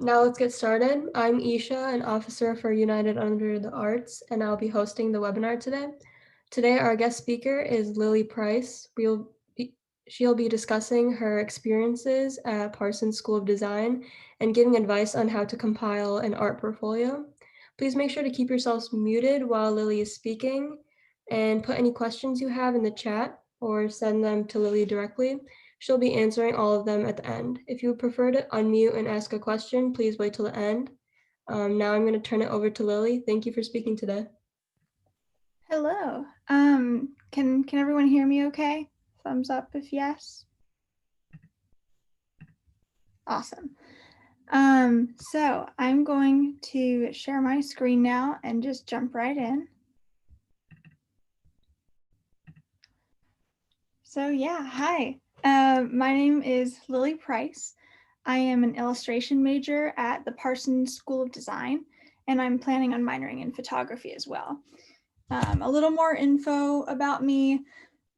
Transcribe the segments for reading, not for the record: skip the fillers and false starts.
Now let's get started. I'm Isha, an officer for United Under the Arts, and I'll be hosting the webinar today. Today, our guest speaker is Lili Price. She'll be discussing her experiences at Parsons School of Design and giving advice on how to compile an art portfolio. Please make sure to keep yourselves muted while Lili is speaking and put any questions you have in the chat or send them to Lili directly. She'll be answering all of them at the end. If you would prefer to unmute and ask a question, please wait till the end. Now I'm going to turn it over to Lili. Thank you for speaking today. Hello. Can everyone hear me okay? Thumbs up if yes. Awesome. So I'm going to share my screen now and just jump right in. So yeah, hi. My name is Lili Price. I am an illustration major at the Parsons School of Design, and I'm planning on minoring in photography as well. A little more info about me.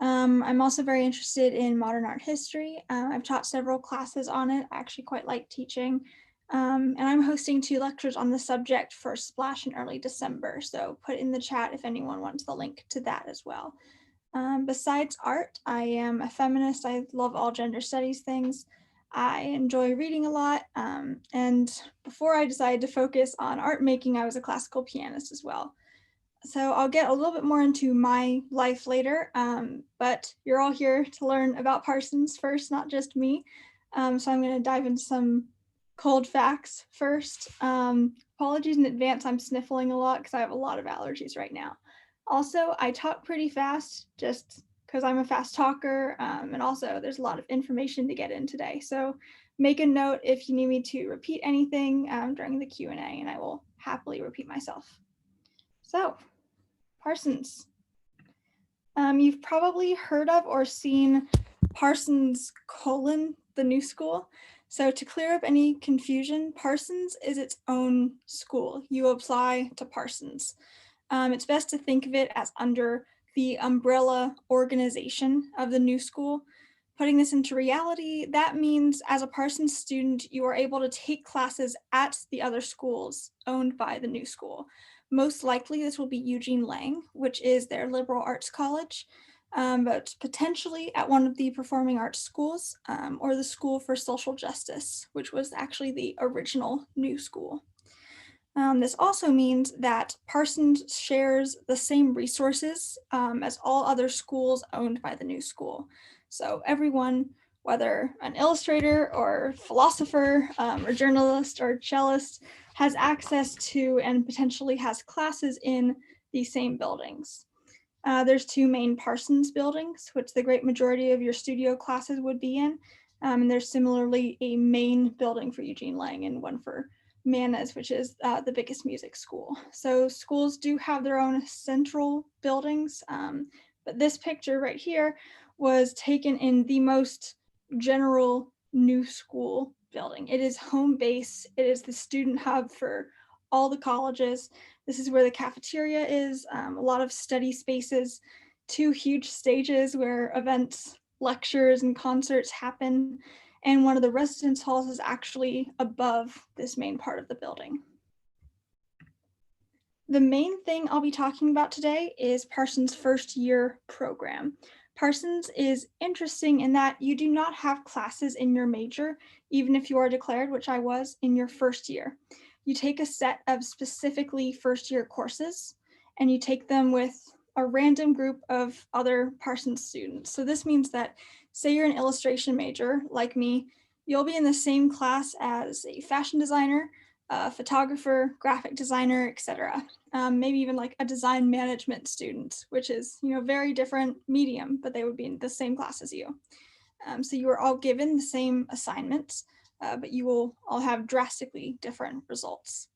I'm also very interested in modern art history. I've taught several classes on it. I actually quite like teaching. And I'm hosting 2 lectures on the subject for Splash in early December. So put in the chat if anyone wants the link to that as well. Besides art, I am a feminist. I love all gender studies things. I enjoy reading a lot. And before I decided to focus on art making, I was a classical pianist as well. So I'll get a little bit more into my life later, but you're all here to learn about Parsons first, not just me. So I'm going to dive into some cold facts first. Apologies in advance, I'm sniffling a lot because I have a lot of allergies right now. Also, I talk pretty fast just because I'm a fast talker, and also there's a lot of information to get in today. So make a note if you need me to repeat anything during the Q&A, and I will happily repeat myself. So, Parsons. You've probably heard of or seen Parsons : the new school. So to clear up any confusion, Parsons is its own school. You apply to Parsons. It's best to think of it as under the umbrella organization of the new school. Putting this into reality, that means as a Parsons student, you are able to take classes at the other schools owned by the new school. Most likely this will be Eugene Lang, which is their liberal arts college, but potentially at one of the performing arts schools or the School for Social Justice, which was actually the original new school. This also means that Parsons shares the same resources as all other schools owned by the new school. So everyone, whether an illustrator or philosopher or journalist or cellist, has access to and potentially has classes in the same buildings. There's 2 main Parsons buildings, which the great majority of your studio classes would be in. And there's similarly a main building for Eugene Lang and one for Manas, which is the biggest music school. So schools do have their own central buildings, but this picture right here was taken in the most general new school building. It is home base. It is the student hub for all the colleges. This is where the cafeteria is, a lot of study spaces, 2 huge stages where events, lectures, and concerts happen. And one of the residence halls is actually above this main part of the building. The main thing I'll be talking about today is Parsons' first year program. Parsons is interesting in that you do not have classes in your major, even if you are declared, which I was, in your first year. You take a set of specifically first year courses and you take them with a random group of other Parsons students. So this means that, say you're an illustration major like me, you'll be in the same class as a fashion designer, a photographer, graphic designer, etc. Maybe even like a design management student, which is, very different medium, but they would be in the same class as you. So you are all given the same assignments, but you will all have drastically different results.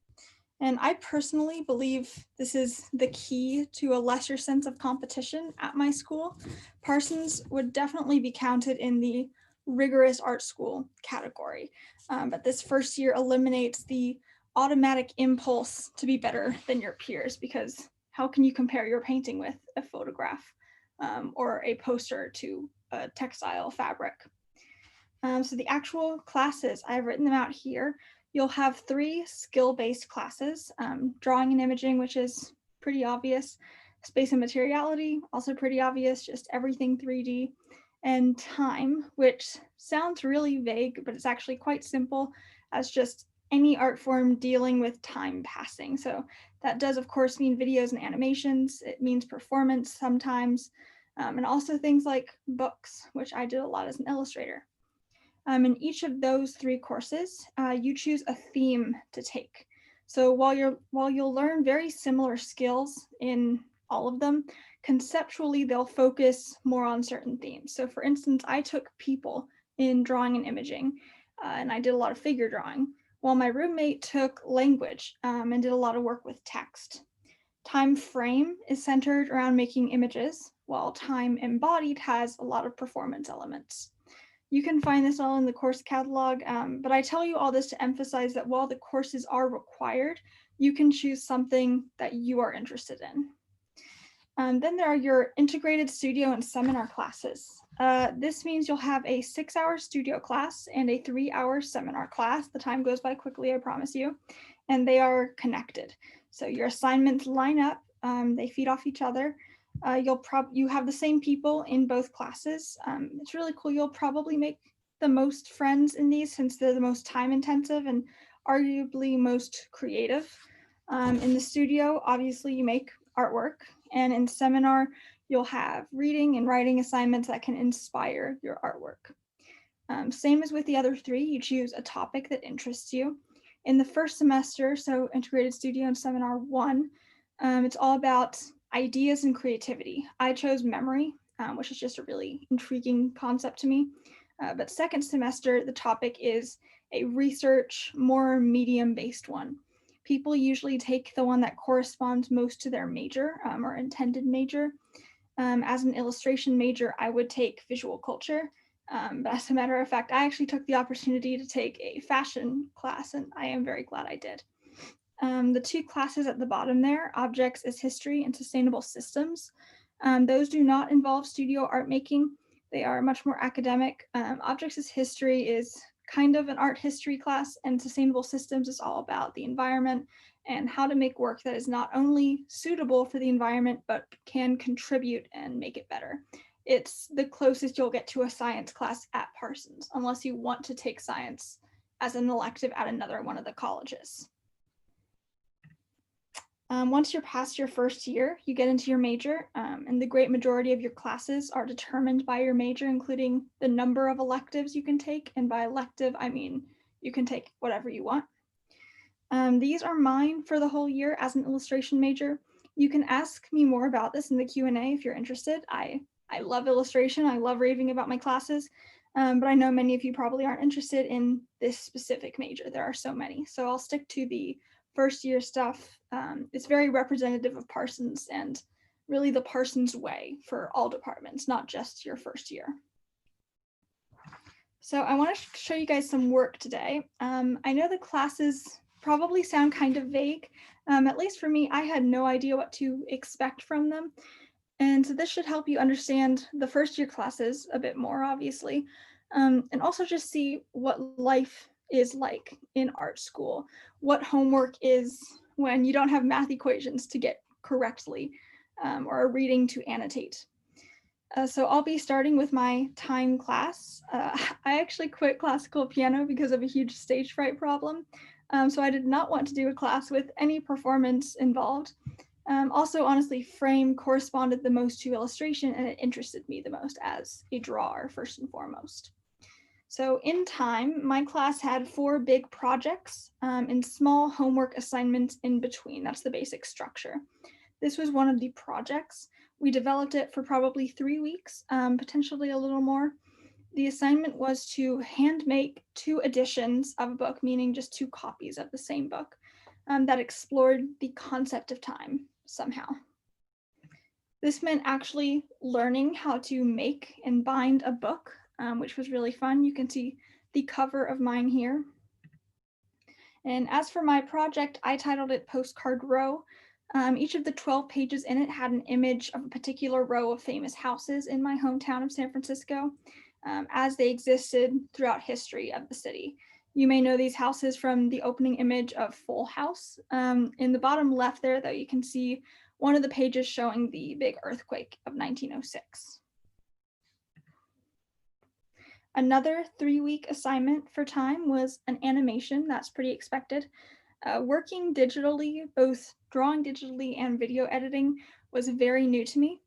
And I personally believe this is the key to a lesser sense of competition at my school. Parsons would definitely be counted in the rigorous art school category, but this first year eliminates the automatic impulse to be better than your peers, because how can you compare your painting with a photograph or a poster to a textile fabric? So the actual classes, I've written them out here. You'll have 3 skill-based classes, drawing and imaging, which is pretty obvious, space and materiality, also pretty obvious, just everything 3D, and time, which sounds really vague, but it's actually quite simple as just any art form dealing with time passing. So that does, of course, mean videos and animations. It means performance sometimes, and also things like books, which I did a lot as an illustrator. In each of those 3 courses, you choose a theme to take. So while you'll learn very similar skills in all of them, conceptually they'll focus more on certain themes. So for instance, I took people in drawing and imaging, and I did a lot of figure drawing, while my roommate took language and did a lot of work with text. Time frame is centered around making images, while time embodied has a lot of performance elements. You can find this all in the course catalog, but I tell you all this to emphasize that while the courses are required, you can choose something that you are interested in. Then there are your integrated studio and seminar classes. This means you'll have a 6-hour studio class and a 3-hour seminar class. The time goes by quickly, I promise you, and they are connected. So your assignments line up, they feed off each other. You have the same people in both classes. It's really cool. You'll probably make the most friends in these since they're the most time intensive and arguably most creative. In the studio, obviously you make artwork, and in seminar, you'll have reading and writing assignments that can inspire your artwork. Same as with the other 3, you choose a topic that interests you. In the first semester, so integrated studio and seminar 1, it's all about ideas and creativity. I chose memory, which is just a really intriguing concept to me. But second semester, the topic is a research, more medium-based one. People usually take the one that corresponds most to their major or intended major. As an illustration major, I would take visual culture. But as a matter of fact, I actually took the opportunity to take a fashion class, and I am very glad I did. The 2 classes at the bottom there, Objects as History and Sustainable Systems, those do not involve studio art making. They are much more academic. Objects as History is kind of an art history class, and Sustainable Systems is all about the environment and how to make work that is not only suitable for the environment, but can contribute and make it better. It's the closest you'll get to a science class at Parsons, unless you want to take science as an elective at another one of the colleges. Once you're past your first year, you get into your major, and the great majority of your classes are determined by your major, including the number of electives you can take. And by elective, I mean you can take whatever you want. These are mine for the whole year as an illustration major. You can ask me more about this in the Q&A if you're interested. I love illustration. I love raving about my classes, but I know many of you probably aren't interested in this specific major. There are so many. So I'll stick to the first year stuff. It's very representative of Parsons and really the Parsons way for all departments, not just your first year. So I want to show you guys some work today. I know the classes probably sound kind of vague. At least for me, I had no idea what to expect from them. And so this should help you understand the first year classes a bit more, obviously, and also just see what life is like in art school, what homework is when you don't have math equations to get correctly, or a reading to annotate. So I'll be starting with my time class. I actually quit classical piano because of a huge stage fright problem. So I did not want to do a class with any performance involved. Also, honestly, frame corresponded the most to illustration, and it interested me the most as a drawer, first and foremost. So in time, my class had 4 big projects and small homework assignments in between. That's the basic structure. This was one of the projects. We developed it for probably 3 weeks, potentially a little more. The assignment was to hand make 2 editions of a book, meaning just 2 copies of the same book, that explored the concept of time somehow. This meant actually learning how to make and bind a book, which was really fun. You can see the cover of mine here. And as for my project, I titled it Postcard Row. Each of the 12 pages in it had an image of a particular row of famous houses in my hometown of San Francisco, as they existed throughout history of the city. You may know these houses from the opening image of Full House. In the bottom left there, though, you can see one of the pages showing the big earthquake of 1906. Another 3-week assignment for time was an animation. That's pretty expected. Working digitally, both drawing digitally and video editing, was very new to me.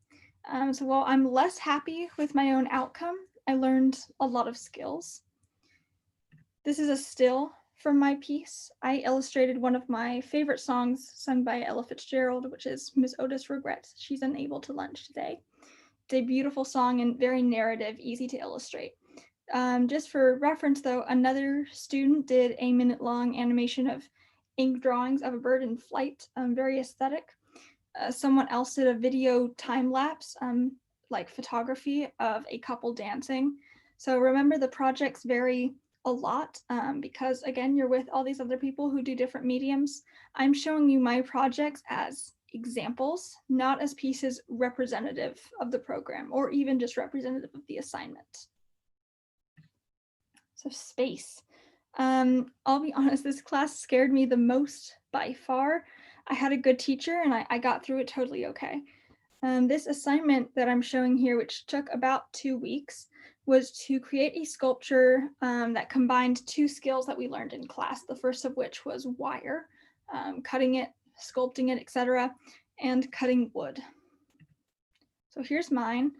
So while I'm less happy with my own outcome, I learned a lot of skills. This is a still from my piece. I illustrated one of my favorite songs sung by Ella Fitzgerald, which is Miss Otis Regrets She's Unable to Lunch Today. It's a beautiful song and very narrative, easy to illustrate. Just for reference, though, another student did a minute-long animation of ink drawings of a bird in flight, very aesthetic. Someone else did a video time lapse, like photography of a couple dancing. So remember, the projects vary a lot because, again, you're with all these other people who do different mediums. I'm showing you my projects as examples, not as pieces representative of the program or even just representative of the assignment. So space. I'll be honest, this class scared me the most by far. I had a good teacher and I got through it totally okay. This assignment that I'm showing here, which took about 2 weeks, was to create a sculpture that combined 2 skills that we learned in class, the first of which was wire, cutting it, sculpting it, etc., and cutting wood. So here's mine.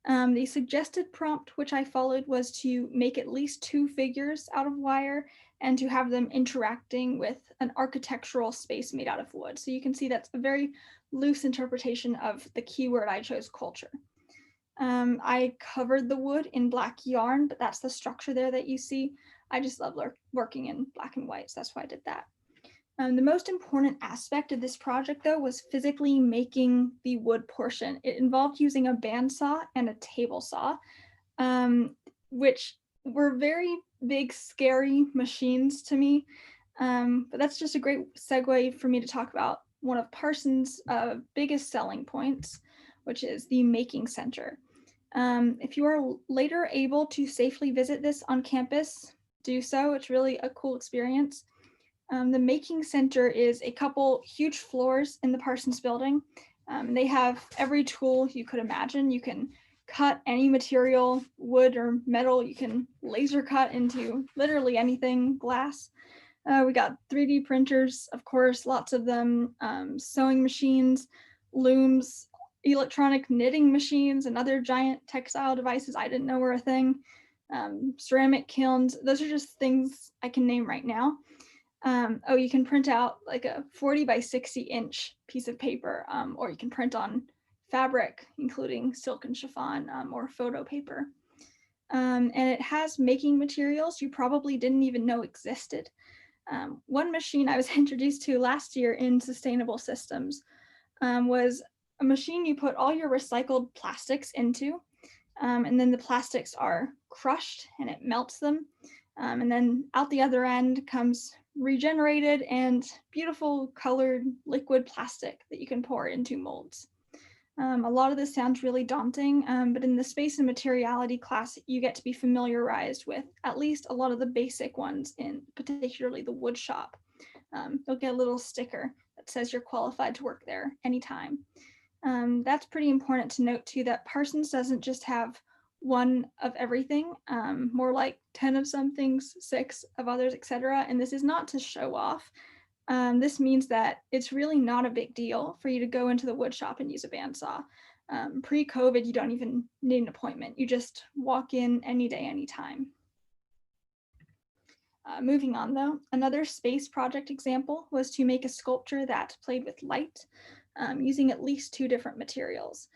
The suggested prompt which I followed was to make at least 2 figures out of wire and to have them interacting with an architectural space made out of wood. So you can see that's a very loose interpretation of the keyword I chose, culture. I covered the wood in black yarn, but that's the structure there that you see. I just love working in black and white, so that's why I did that. The most important aspect of this project, though, was physically making the wood portion. It involved using a bandsaw and a table saw, which were very big, scary machines to me. But that's just a great segue for me to talk about one of Parsons' biggest selling points, which is the Making Center. If you are later able to safely visit this on campus, do so. It's really a cool experience. The Making Center is a couple huge floors in the Parsons building. They have every tool you could imagine. You can cut any material, wood or metal. You can laser cut into literally anything, glass. We got 3D printers, of course, lots of them, sewing machines, looms, electronic knitting machines, and other giant textile devices I didn't know were a thing, ceramic kilns. Those are just things I can name right now. Oh, you can print out like a 40 by 60 inch piece of paper, or you can print on fabric, including silk and chiffon, or photo paper. And it has making materials you probably didn't even know existed. One machine I was introduced to last year in sustainable systems was a machine you put all your recycled plastics into, and then the plastics are crushed and it melts them. And then out the other end comes regenerated and beautiful colored liquid plastic that you can pour into molds. A lot of this sounds really daunting, but in the space and materiality class, you get to be familiarized with at least a lot of the basic ones in particularly the wood shop. You'll get a little sticker that says you're qualified to work there anytime. That's pretty important to note too, that Parsons doesn't just have one of everything, more like 10 of some things, 6 of others, etc. And this is not to show off. This means that it's really not a big deal for you to go into the wood shop and use a bandsaw. Pre-COVID, you don't even need an appointment. You just walk in any day, anytime. Moving on though, another space project example was to make a sculpture that played with light, using at least 2 different materials.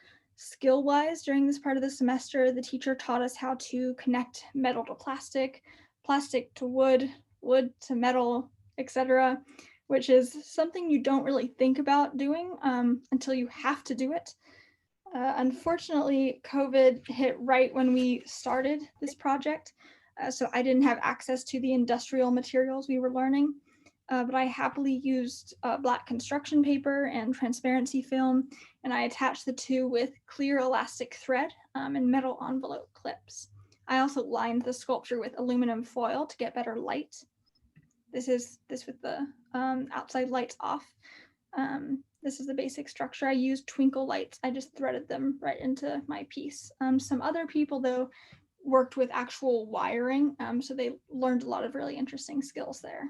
Skill-wise, during this part of the semester, the teacher taught us how to connect metal to plastic, plastic to wood, wood to metal, etc., which is something you don't really think about doing until you have to do it. Unfortunately, COVID hit right when we started this project, so I didn't have access to the industrial materials we were learning. But I happily used black construction paper and transparency film, and I attached the 2 with clear elastic thread and metal envelope clips. I also lined the sculpture with aluminum foil to get better light. This with the outside lights off. This is the basic structure. I used twinkle lights. I just threaded them right into my piece. Some other people, though, worked with actual wiring, so they learned a lot of really interesting skills there.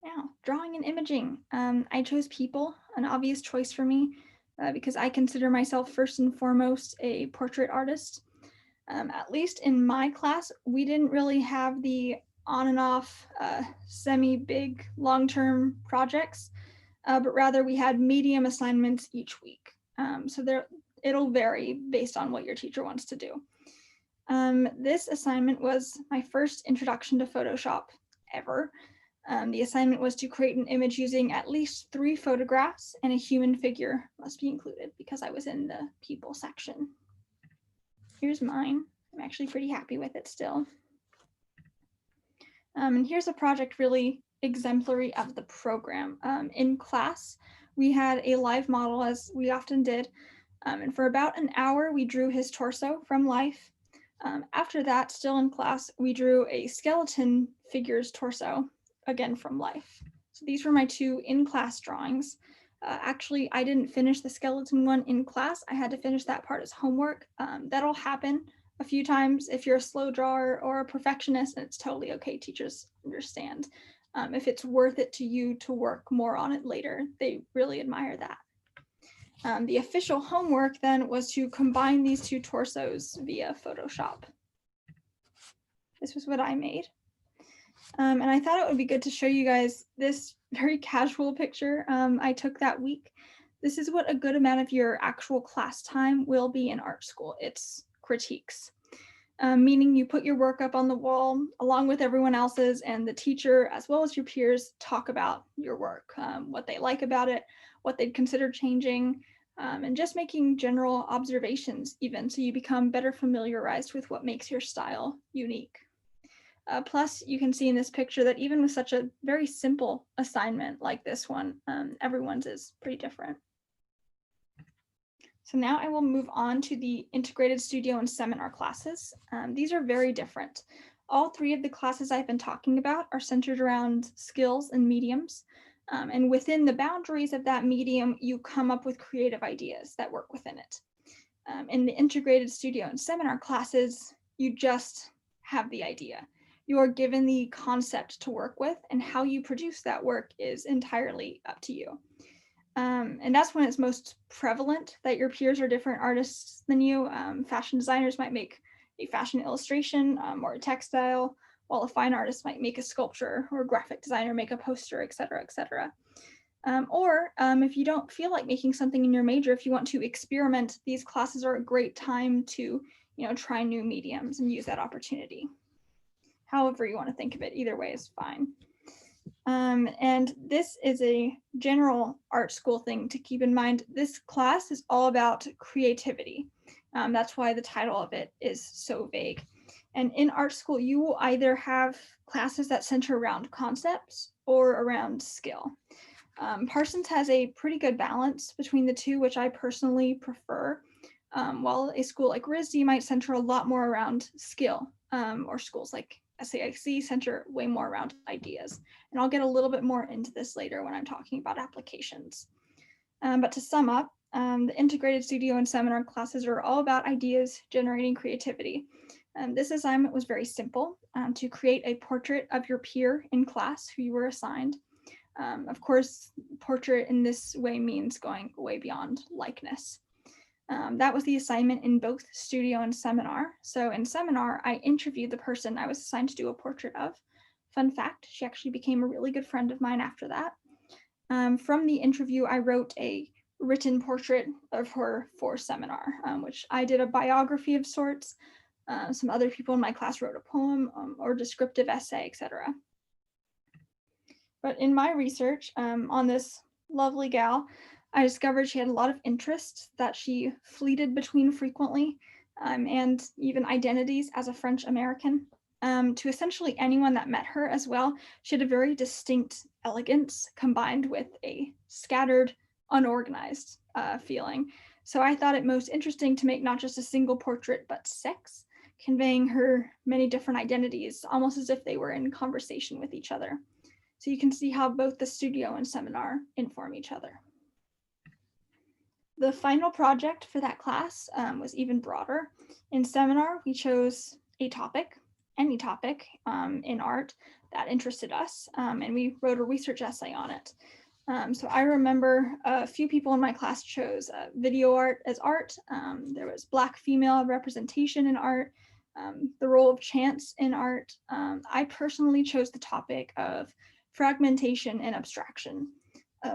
Now, drawing and imaging. I chose people, an obvious choice for me, because I consider myself first and foremost a portrait artist. At least in my class, we didn't really have the on and off semi-big long-term projects, but rather we had medium assignments each week. So it'll vary based on what your teacher wants to do. This assignment was my first introduction to Photoshop ever. The assignment was to create an image using at least 3 photographs, and a human figure must be included because I was in the people section. Here's mine. I'm actually pretty happy with it still. And here's a project really exemplary of the program. In class, we had a live model, as we often did, and for about an hour, we drew his torso from life. After that, still in class, we drew a skeleton figure's torso, again from life. So these were my 2 in-class drawings. Actually, I didn't finish the skeleton one in class. I had to finish that part as homework. That'll happen a few times if you're a slow drawer or a perfectionist, and it's totally okay. Teachers understand. If it's worth it to you to work more on it later, they really admire that. The official homework then was to combine these 2 torsos via Photoshop. This was what I made. And I thought it would be good to show you guys this very casual picture I took that week. This is what a good amount of your actual class time will be in art school. It's critiques, meaning you put your work up on the wall along with everyone else's, and the teacher, as well as your peers, talk about your work, what they like about it, what they'd consider changing, and just making general observations even, so you become better familiarized with what makes your style unique. Plus, you can see in this picture that even with such a very simple assignment like this one, everyone's is pretty different. So now I will move on to the integrated studio and seminar classes. These are very different. All 3 of the classes I've been talking about are centered around skills and mediums. And within the boundaries of that medium, you come up with creative ideas that work within it. In the integrated studio and seminar classes, you just have the idea. You are given the concept to work with, and how you produce that work is entirely up to you. And that's when it's most prevalent that your peers are different artists than you. Fashion designers might make a fashion illustration or a textile, while a fine artist might make a sculpture, or a graphic designer make a poster, et cetera, et cetera. Or if you don't feel like making something in your major, if you want to experiment, these classes are a great time to, try new mediums and use that opportunity. However you want to think of it, either way is fine. And this is a general art school thing to keep in mind. This class is all about creativity. That's why the title of it is so vague. And in art school, you will either have classes that center around concepts or around skill. Parsons has a pretty good balance between the 2, which I personally prefer. While a school like RISD might center a lot more around skill, or schools like SAIC center way more around ideas. And I'll get a little bit more into this later when I'm talking about applications. But to sum up, the integrated studio and seminar classes are all about ideas generating creativity. This assignment was very simple, to create a portrait of your peer in class who you were assigned. Of course, portrait in this way means going way beyond likeness. That was the assignment in both studio and seminar. So in seminar, I interviewed the person I was assigned to do a portrait of. Fun fact, she actually became a really good friend of mine after that. From the interview, I wrote a written portrait of her for seminar, which I did a biography of sorts. Some other people in my class wrote a poem or descriptive essay, etc. But in my research on this lovely gal, I discovered she had a lot of interests that she fleeted between frequently, and even identities as a French American. To essentially anyone that met her as well, she had a very distinct elegance combined with a scattered, unorganized feeling. So I thought it most interesting to make not just a single portrait, but 6, conveying her many different identities, almost as if they were in conversation with each other. So you can see how both the studio and seminar inform each other. The final project for that class was even broader. In seminar, we chose a topic, any topic in art that interested us, and we wrote a research essay on it. So I remember a few people in my class chose video art as art. There was Black female representation in art, the role of chance in art. I personally chose the topic of fragmentation and abstraction.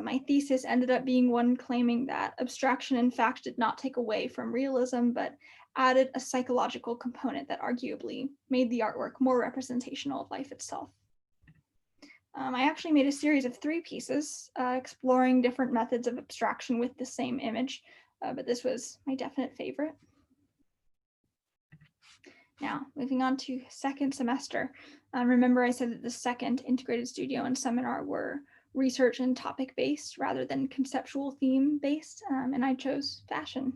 My thesis ended up being one claiming that abstraction in fact did not take away from realism, but added a psychological component that arguably made the artwork more representational of life itself. I actually made a series of 3 pieces exploring different methods of abstraction with the same image, but this was my definite favorite. Now, moving on to second semester. Remember I said that the second integrated studio and seminar were research and topic-based rather than conceptual theme-based, and I chose fashion.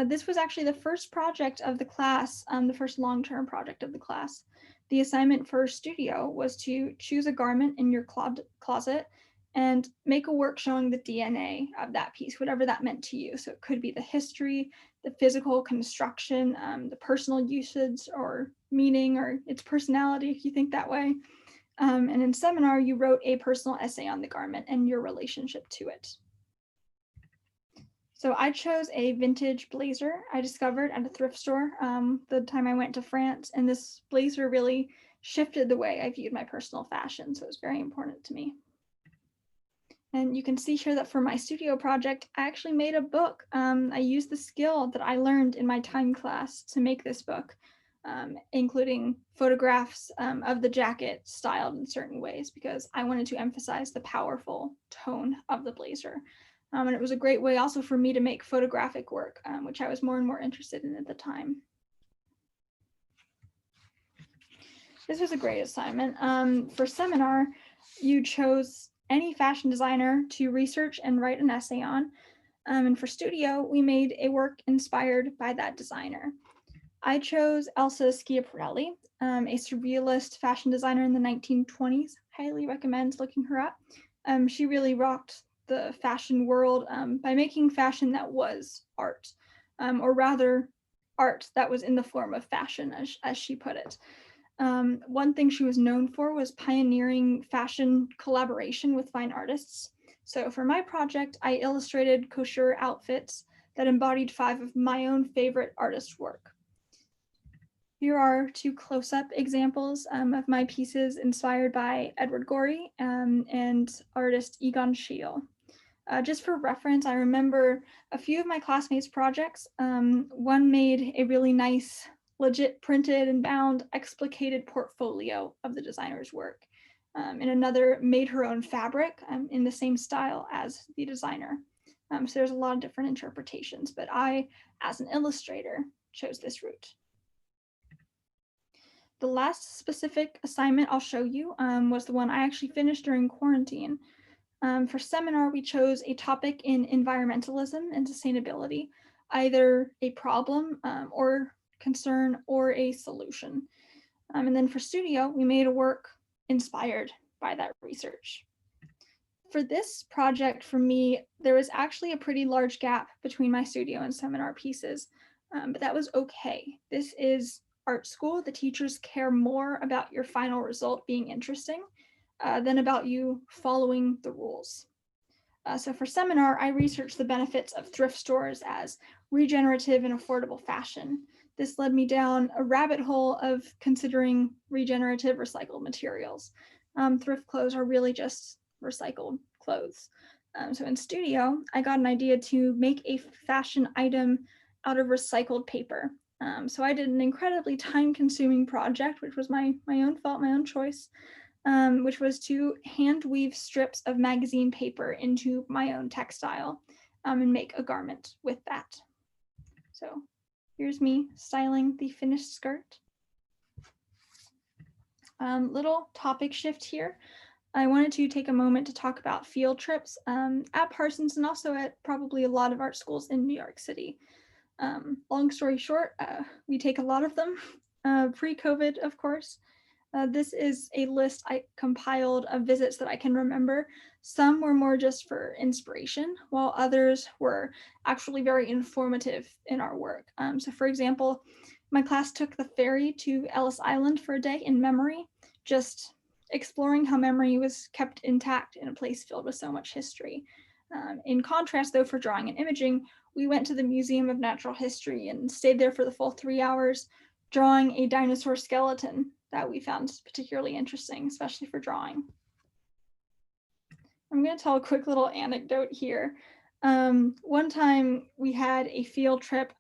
This was actually the first project of the class, the first long-term project of the class. The assignment for studio was to choose a garment in your closet and make a work showing the DNA of that piece, whatever that meant to you. So it could be the history, the physical construction, the personal usage or meaning, or its personality, if you think that way. And in seminar, you wrote a personal essay on the garment and your relationship to it. So I chose a vintage blazer I discovered at a thrift store the time I went to France, and this blazer really shifted the way I viewed my personal fashion, so it was very important to me. And you can see here that for my studio project, I actually made a book. I used the skill that I learned in my time class to make this book, including photographs of the jacket styled in certain ways because I wanted to emphasize the powerful tone of the blazer. And it was a great way also for me to make photographic work, which I was more and more interested in at the time. This was a great assignment. For seminar, you chose any fashion designer to research and write an essay on. And for studio, we made a work inspired by that designer. I chose Elsa Schiaparelli, a surrealist fashion designer in the 1920s. Highly recommend looking her up. She really rocked the fashion world by making fashion that was art, or rather art that was in the form of fashion, as she put it. One thing she was known for was pioneering fashion collaboration with fine artists. So for my project, I illustrated couture outfits that embodied 5 of my own favorite artists' work. Here are 2 close-up examples of my pieces inspired by Edward Gorey and artist Egon Schiele. Just for reference, I remember a few of my classmates' projects. One made a really nice, legit printed and bound explicated portfolio of the designer's work. And another made her own fabric in the same style as the designer. So there's a lot of different interpretations, but I, as an illustrator, chose this route. The last specific assignment I'll show you was the one I actually finished during quarantine. For seminar, we chose a topic in environmentalism and sustainability, either a problem or concern or a solution. And then for studio, we made a work inspired by that research. For this project, for me, there was actually a pretty large gap between my studio and seminar pieces, but that was okay. This is art school. The teachers care more about your final result being interesting than about you following the rules. So for seminar, I researched the benefits of thrift stores as regenerative and affordable fashion. This led me down a rabbit hole of considering regenerative recycled materials. Thrift clothes are really just recycled clothes. So in studio, I got an idea to make a fashion item out of recycled paper. So I did an incredibly time-consuming project, which was my own fault, my own choice, which was to hand weave strips of magazine paper into my own textile and make a garment with that. So here's me styling the finished skirt. Little topic shift here. I wanted to take a moment to talk about field trips at Parsons and also at probably a lot of art schools in New York City. Long story short, we take a lot of them, pre-COVID, of course. This is a list I compiled of visits that I can remember. Some were more just for inspiration, while others were actually very informative in our work. So for example, my class took the ferry to Ellis Island for a day in memory, just exploring how memory was kept intact in a place filled with so much history. In contrast, though, for drawing and imaging, we went to the Museum of Natural History and stayed there for the full 3 hours, drawing a dinosaur skeleton that we found particularly interesting, especially for drawing. I'm going to tell a quick little anecdote here. One time we had a field trip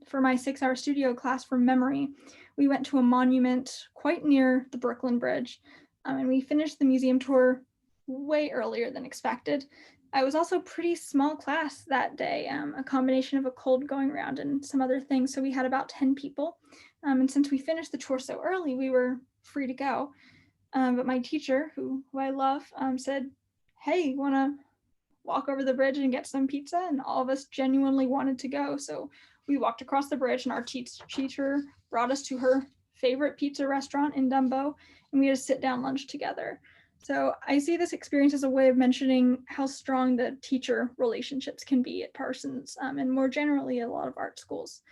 for my 6-hour studio class from memory. We went to a monument quite near the Brooklyn Bridge, and we finished the museum tour way earlier than expected. I was also a pretty small class that day, a combination of a cold going around and some other things. So we had about 10 people. And since we finished the tour so early, we were free to go. But my teacher, who I love, said, "Hey, you want to walk over the bridge and get some pizza?" And all of us genuinely wanted to go. So we walked across the bridge, and our teacher brought us to her favorite pizza restaurant in Dumbo, and we had a sit-down lunch together. So I see this experience as a way of mentioning how strong the teacher relationships can be at Parsons, and more generally a lot of art schools.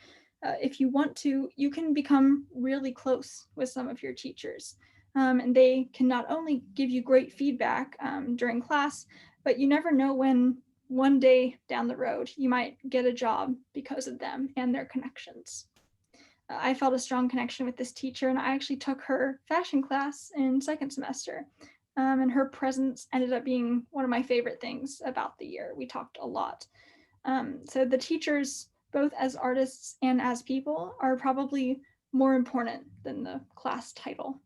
If you want to, you can become really close with some of your teachers. And they can not only give you great feedback during class, but you never know when one day down the road you might get a job because of them and their connections. I felt a strong connection with this teacher, and I actually took her fashion class in second semester. And her presence ended up being one of my favorite things about the year. We talked a lot. So the teachers, both as artists and as people, are probably more important than the class title.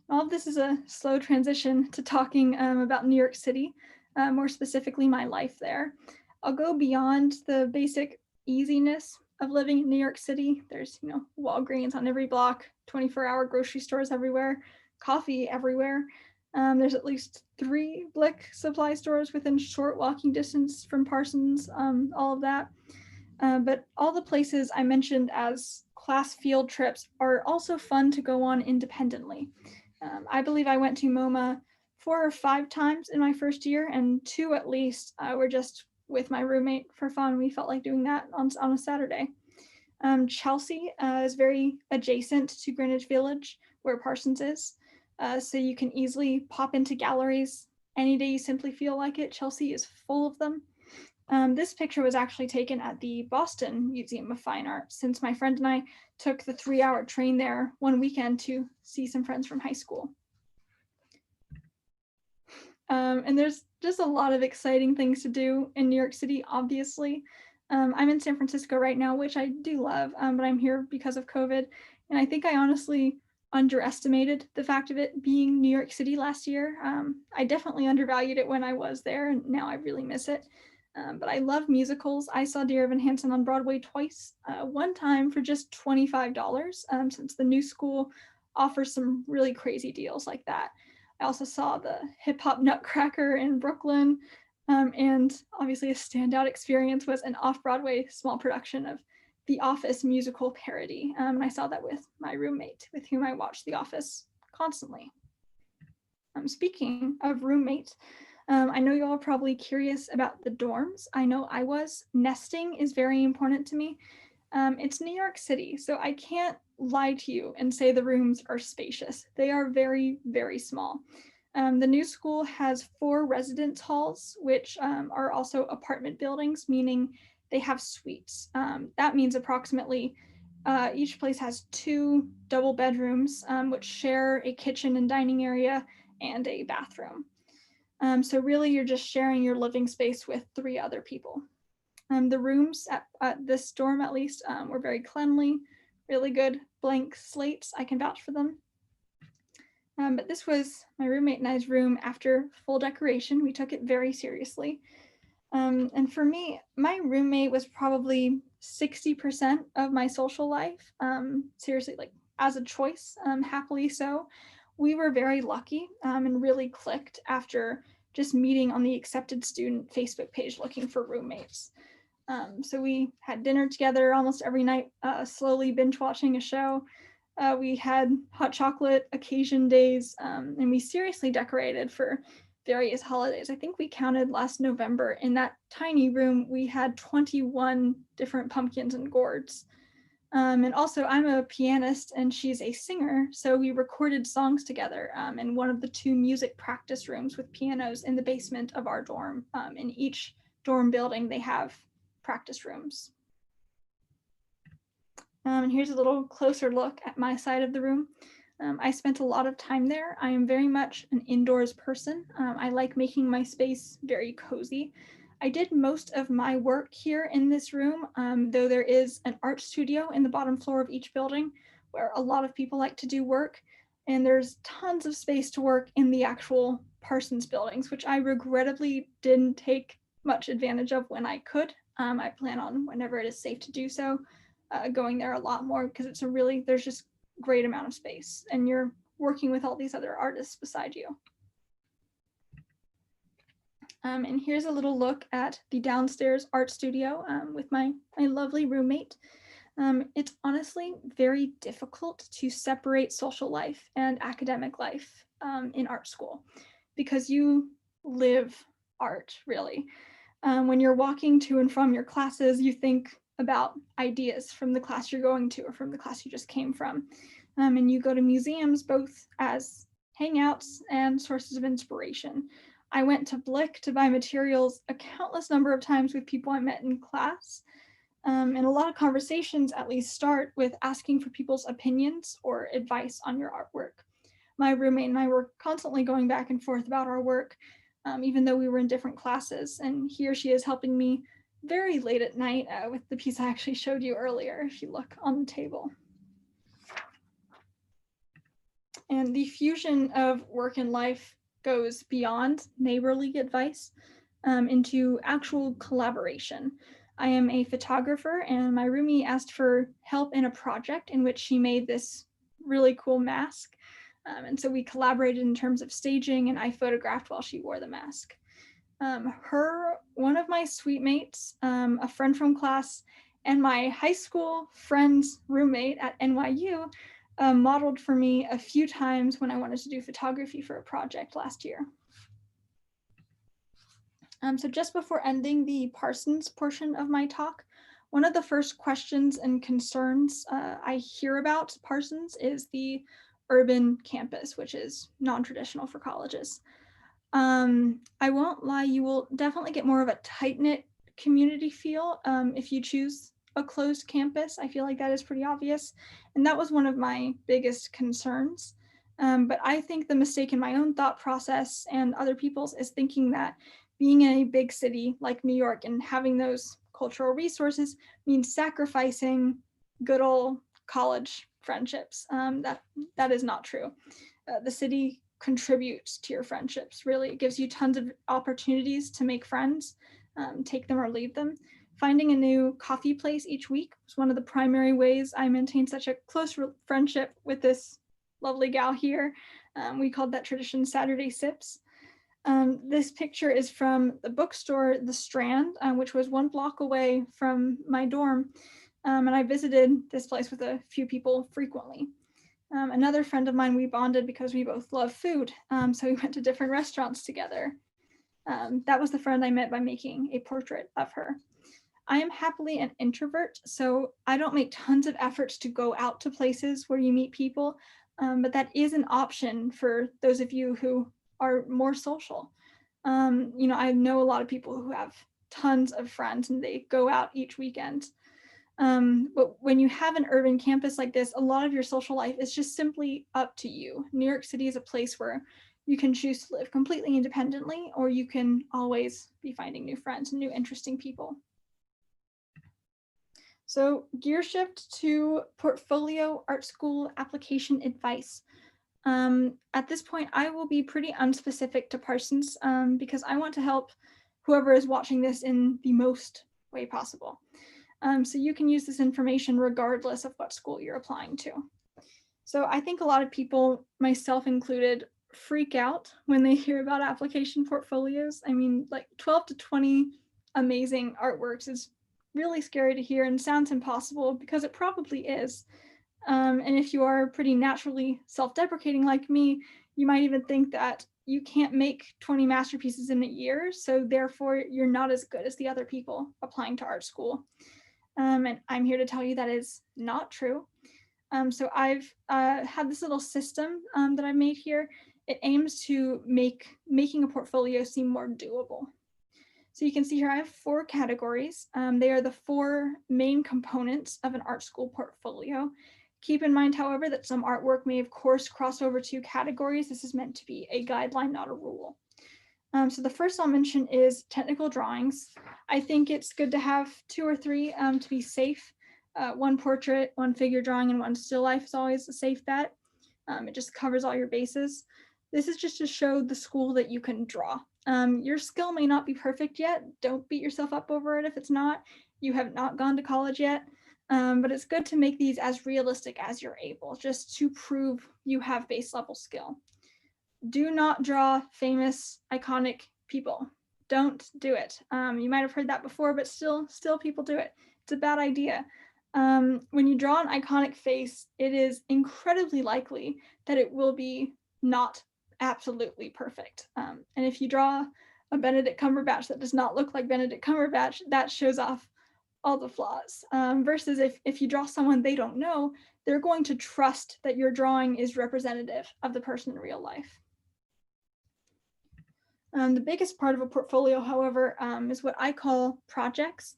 All of this is a slow transition to talking about New York City, more specifically my life there. I'll go beyond the basic easiness of living in New York City. There's, Walgreens on every block, 24-hour grocery stores everywhere, coffee everywhere. There's at least 3 Blick supply stores within short walking distance from Parsons, all of that. But all the places I mentioned as class field trips are also fun to go on independently. I believe I went to MoMA 4 or 5 times in my first year, and 2 at least were just with my roommate for fun. We felt like doing that on a Saturday. Chelsea is very adjacent to Greenwich Village, where Parsons is, so you can easily pop into galleries any day you simply feel like it. Chelsea is full of them. This picture was actually taken at the Boston Museum of Fine Arts, since my friend and I took the 3-hour train there one weekend to see some friends from high school. And there's just a lot of exciting things to do in New York City, obviously. I'm in San Francisco right now, which I do love, but I'm here because of COVID. And I think I honestly underestimated the fact of it being New York City last year. I definitely undervalued it when I was there, and now I really miss it. But I love musicals. I saw Dear Evan Hansen on Broadway twice, one time for just $25, since the new school offers some really crazy deals like that. I also saw the Hip Hop Nutcracker in Brooklyn, and obviously a standout experience was an off-Broadway small production of The Office musical parody. And I saw that with my roommate, with whom I watched The Office constantly. Speaking of roommates, I know you all are probably curious about the dorms. I know I was. Nesting is very important to me. It's New York City, so I can't lie to you and say the rooms are spacious. They are very, very small. The new school has 4 residence halls, which are also apartment buildings, meaning they have suites. That means approximately each place has 2 double bedrooms, which share a kitchen and dining area and a bathroom. So really you're just sharing your living space with 3 other people. The rooms at this dorm, at least, were very cleanly, really good blank slates. I can vouch for them. But this was my roommate and I's room after full decoration. We took it very seriously. And for me, my roommate was probably 60% of my social life. Seriously, like as a choice, happily so. We were very lucky and really clicked after just meeting on the accepted student Facebook page looking for roommates. So we had dinner together almost every night, slowly binge watching a show. We had hot chocolate occasion days, and we seriously decorated for various holidays. I think we counted last November in that tiny room, we had 21 different pumpkins and gourds. And also, I'm a pianist and she's a singer, so we recorded songs together in one of the 2 music practice rooms with pianos in the basement of our dorm. In each dorm building, they have practice rooms. And here's a little closer look at my side of the room. I spent a lot of time there. I am very much an indoors person. I like making my space very cozy. I did most of my work here in this room, though there is an art studio in the bottom floor of each building where a lot of people like to do work. And there's tons of space to work in the actual Parsons buildings, which I regrettably didn't take much advantage of when I could. I plan on, whenever it is safe to do so, going there a lot more, because it's there's just great amount of space and you're working with all these other artists beside you. And here's a little look at the downstairs art studio with my lovely roommate. It's honestly very difficult to separate social life and academic life in art school, because you live art, really. When you're walking to and from your classes, you think about ideas from the class you're going to or from the class you just came from. And you go to museums both as hangouts and sources of inspiration. I went to Blick to buy materials a countless number of times with people I met in class. And a lot of conversations at least start with asking for people's opinions or advice on your artwork. My roommate and I were constantly going back and forth about our work, even though we were in different classes. And here she is helping me very late at night with the piece I actually showed you earlier, if you look on the table. And the fusion of work and life goes beyond neighborly advice into actual collaboration. I am a photographer, and my roomie asked for help in a project in which she made this really cool mask. And so we collaborated in terms of staging, and I photographed while she wore the mask. One of my suite mates, a friend from class, and my high school friend's roommate at NYU modeled for me a few times when I wanted to do photography for a project last year. So just before ending the Parsons portion of my talk, one of the first questions and concerns I hear about Parsons is the urban campus, which is non-traditional for colleges. I won't lie, you will definitely get more of a tight-knit community feel if you choose a closed campus. I feel like that is pretty obvious. And that was one of my biggest concerns. But I think the mistake in my own thought process and other people's is thinking that being in a big city like New York and having those cultural resources means sacrificing good old college friendships. That is not true. The city contributes to your friendships. Really, it gives you tons of opportunities to make friends, take them or leave them. Finding a new coffee place each week was one of the primary ways I maintained such a close friendship with this lovely gal here. We called that tradition Saturday Sips. This picture is from the bookstore, The Strand, which was 1 block away from my dorm. And I visited this place with a few people frequently. Another friend of mine, we bonded because we both love food. So we went to different restaurants together. That was the friend I met by making a portrait of her. I am happily an introvert, so I don't make tons of efforts to go out to places where you meet people, but that is an option for those of you who are more social. I know a lot of people who have tons of friends and they go out each weekend. But when you have an urban campus like this, a lot of your social life is just simply up to you. New York City is a place where you can choose to live completely independently, or you can always be finding new friends and new interesting people. So gear shift to portfolio art school application advice. At this point, I will be pretty unspecific to Parsons because I want to help whoever is watching this in the most way possible. So you can use this information regardless of what school you're applying to. So I think a lot of people, myself included, freak out when they hear about application portfolios. I mean, like 12 to 20 amazing artworks is really scary to hear and sounds impossible, because it probably is. And if you are pretty naturally self-deprecating like me, you might even think that you can't make 20 masterpieces in a year, so therefore you're not as good as the other people applying to art school. And I'm here to tell you that is not true. So I've had this little system that I've made here. It aims to making a portfolio seem more doable. So you can see here I have 4 categories. They are the 4 main components of an art school portfolio. Keep in mind, however, that some artwork may of course cross over 2 categories. This is meant to be a guideline, not a rule. So the first I'll mention is technical drawings. I think it's good to have 2 or 3 to be safe. 1 portrait, 1 figure drawing, and 1 still life is always a safe bet. It just covers all your bases. This is just to show the school that you can draw. Your skill may not be perfect yet. Don't beat yourself up over it if it's not. You have not gone to college yet. But it's good to make these as realistic as you're able, just to prove you have base level skill. Do not draw famous, iconic people. Don't do it. You might have heard that before, but still people do it. It's a bad idea. When you draw an iconic face, it is incredibly likely that it will be not absolutely perfect. And if you draw a Benedict Cumberbatch that does not look like Benedict Cumberbatch, that shows off all the flaws. Versus if you draw someone they don't know, they're going to trust that your drawing is representative of the person in real life. The biggest part of a portfolio, however, is what I call projects.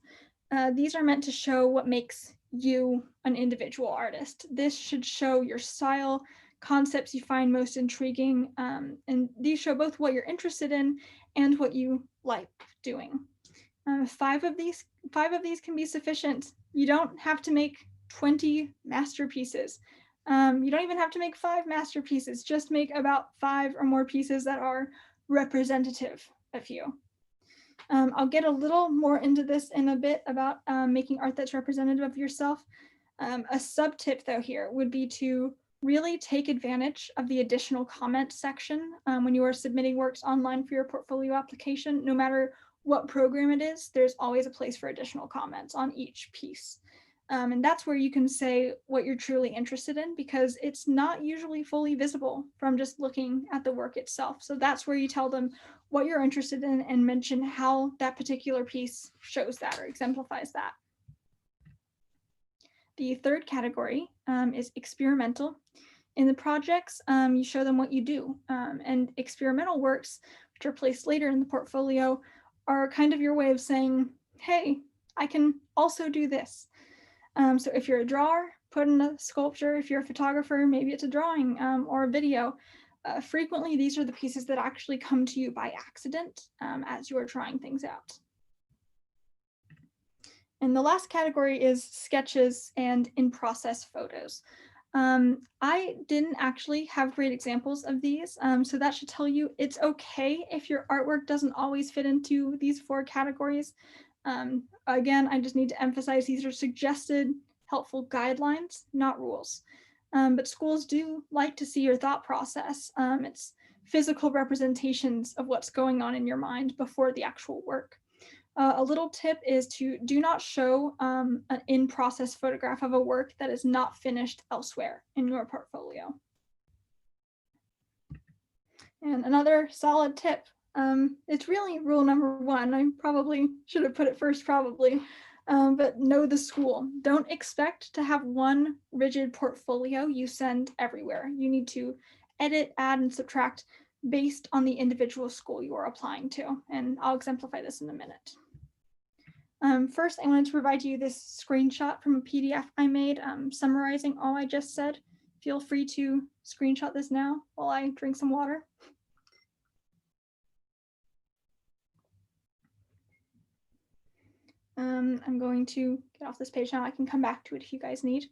These are meant to show what makes you an individual artist. This should show your style, concepts you find most intriguing, and these show both what you're interested in and what you like doing. 5 of these can be sufficient. You don't have to make 20 masterpieces. You don't even have to make 5 masterpieces. Just make about 5 or more pieces that are representative of you. I'll get a little more into this in a bit about making art that's representative of yourself. A sub tip though here would be to really take advantage of the additional comment section when you are submitting works online for your portfolio application. No matter what program it is, there's always a place for additional comments on each piece. And that's where you can say what you're truly interested in, because it's not usually fully visible from just looking at the work itself. So that's where you tell them what you're interested in and mention how that particular piece shows that or exemplifies that. The third category is experimental. In the projects, you show them what you do, and experimental works, which are placed later in the portfolio, are kind of your way of saying, hey, I can also do this. So if you're a drawer, put in a sculpture. If you're a photographer, maybe it's a drawing or a video. Frequently, these are the pieces that actually come to you by accident as you are trying things out. And the last category is sketches and in-process photos. I didn't actually have great examples of these, so that should tell you it's okay if your artwork doesn't always fit into these 4 categories. Again, I just need to emphasize these are suggested, helpful guidelines, not rules. But schools do like to see your thought process. It's physical representations of what's going on in your mind before the actual work. A little tip is to do not show an in-process photograph of a work that is not finished elsewhere in your portfolio. And another solid tip, it's really rule number 1. I probably should have put it first, probably, but know the school. Don't expect to have one rigid portfolio you send everywhere. You need to edit, add, and subtract based on the individual school you are applying to. And I'll exemplify this in a minute. First, I wanted to provide you this screenshot from a PDF I made summarizing all I just said. Feel free to screenshot this now while I drink some water. I'm going to get off this page now. I can come back to it if you guys need.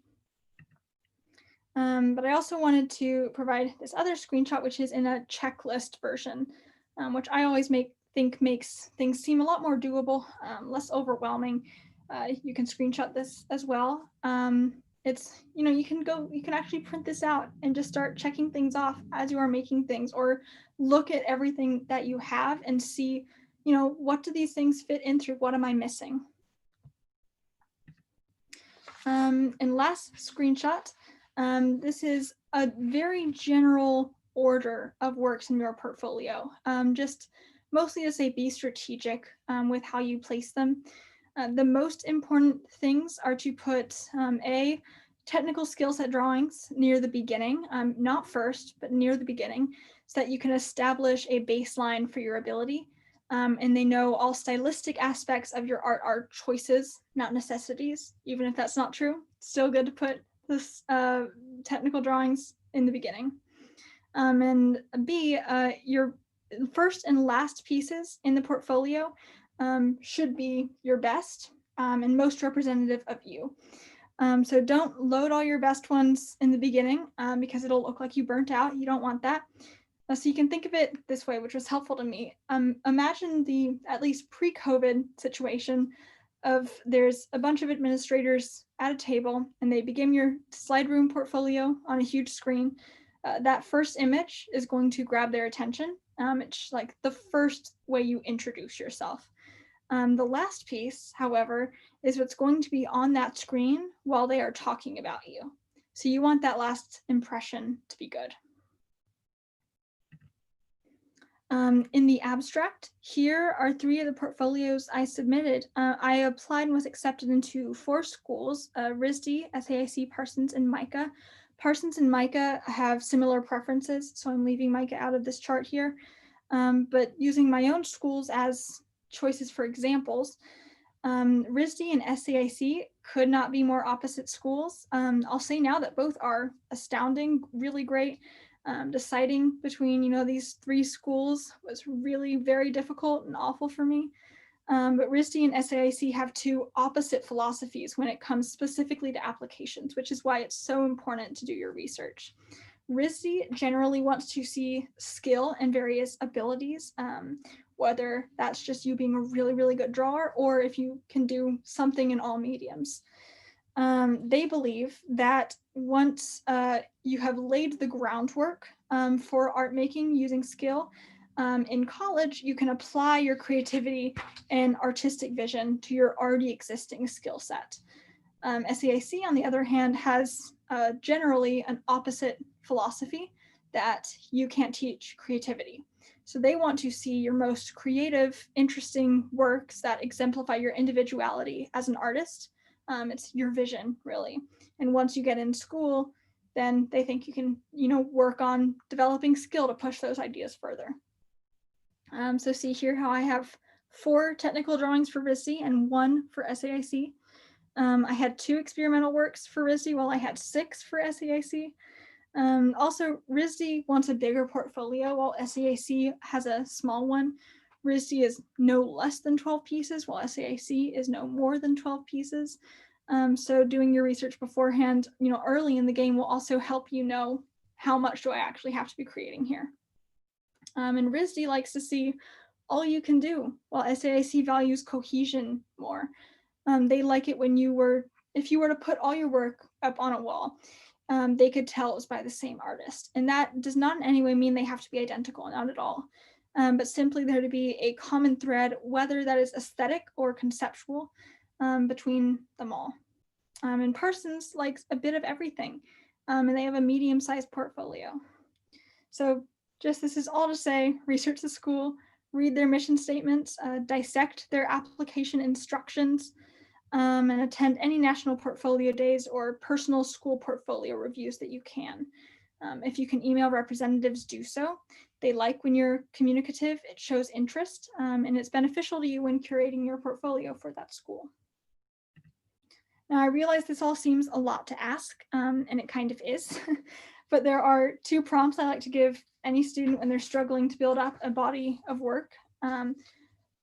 But I also wanted to provide this other screenshot, which is in a checklist version, which I always think makes things seem a lot more doable, less overwhelming. You can screenshot this as well. It's, you can actually print this out and just start checking things off as you are making things, or look at everything that you have and see, what do these things fit in through? What am I missing? And last screenshot, this is a very general order of works in your portfolio, just mostly to say be strategic with how you place them. The most important things are to put technical skill set drawings near the beginning, not first, but near the beginning, so that you can establish a baseline for your ability. And they know all stylistic aspects of your art are choices, not necessities. Even if that's not true, it's still good to put this technical drawings in the beginning. And B, your first and last pieces in the portfolio should be your best and most representative of you. So don't load all your best ones in the beginning because it'll look like you burnt out. You don't want that. So you can think of it this way, which was helpful to me. Imagine the at least pre-COVID situation of there's a bunch of administrators at a table and they begin your slide room portfolio on a huge screen. That first image is going to grab their attention. It's like the first way you introduce yourself. The last piece, however, is what's going to be on that screen while they are talking about you. So you want that last impression to be good. In the abstract, here are 3 of the portfolios I submitted. I applied and was accepted into 4 schools, RISD, SAIC, Parsons, and MICA. Parsons and MICA have similar preferences, so I'm leaving MICA out of this chart here. But using my own schools as choices for examples, RISD and SAIC could not be more opposite schools. I'll say now that both are astounding, really great. Deciding between, these 3 schools was really very difficult and awful for me. But RISD and SAIC have 2 opposite philosophies when it comes specifically to applications, which is why it's so important to do your research. RISD generally wants to see skill and various abilities, whether that's just you being a really, really good drawer or if you can do something in all mediums. They believe that once you have laid the groundwork for art making using skill, in college, you can apply your creativity and artistic vision to your already existing skill set. SAIC, on the other hand, has generally an opposite philosophy that you can't teach creativity. So they want to see your most creative, interesting works that exemplify your individuality as an artist. It's your vision, really. And once you get in school, then they think you can, work on developing skill to push those ideas further. So see here how I have 4 technical drawings for RISD and 1 for SAIC. I had 2 experimental works for RISD while I had 6 for SAIC. Also, RISD wants a bigger portfolio while SAIC has a small one. RISD is no less than 12 pieces, while SAIC is no more than 12 pieces. So doing your research beforehand, early in the game will also help you know how much do I actually have to be creating here. And RISD likes to see all you can do, while SAIC values cohesion more. They like it when if you were to put all your work up on a wall, they could tell it was by the same artist. And that does not in any way mean they have to be identical, not at all. But simply there to be a common thread, whether that is aesthetic or conceptual, between them all. And Parsons likes a bit of everything, and they have a medium-sized portfolio. So this is all to say, research the school, read their mission statements, dissect their application instructions, and attend any national portfolio days or personal school portfolio reviews that you can. If you can email representatives, do so. They like when you're communicative, it shows interest, and it's beneficial to you when curating your portfolio for that school. Now, I realize this all seems a lot to ask, and it kind of is, but there are 2 prompts I like to give any student when they're struggling to build up a body of work.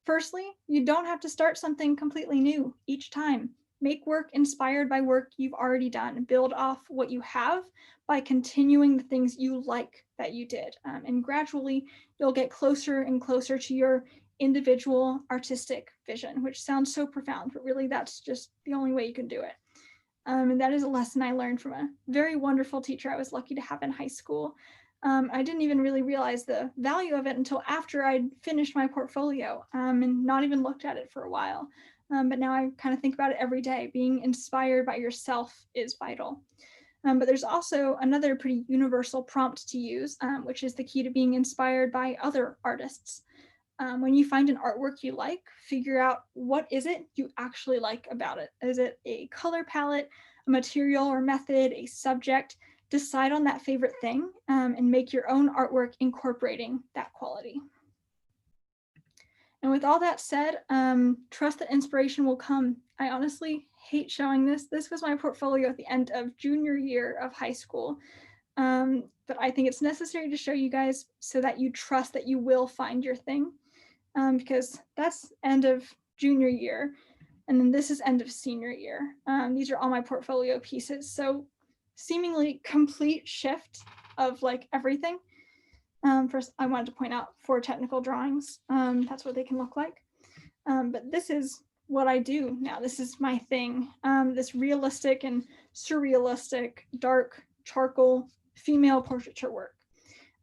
Firstly, you don't have to start something completely new each time. Make work inspired by work you've already done. Build off what you have by continuing the things you like that you did. And gradually, you'll get closer and closer to your individual artistic vision, which sounds so profound, but really that's just the only way you can do it. And that is a lesson I learned from a very wonderful teacher I was lucky to have in high school. I didn't even really realize the value of it until after I'd finished my portfolio and not even looked at it for a while. but now I kind of think about it every day. Being inspired by yourself is vital. But there's also another pretty universal prompt to use, which is the key to being inspired by other artists. When you find an artwork you like, figure out what is it you actually like about it. Is it a color palette, a material or method, a subject? Decide on that favorite thing and make your own artwork incorporating that quality. And with all that said, trust that inspiration will come. I honestly hate showing this. This was my portfolio at the end of junior year of high school. But I think it's necessary to show you guys so that you trust that you will find your thing, because that's end of junior year. And then this is end of senior year. These are all my portfolio pieces. So seemingly complete shift of like everything. First, I wanted to point out 4 technical drawings. That's what they can look like. But this is what I do now. This is my thing. This realistic and surrealistic, dark charcoal female portraiture work.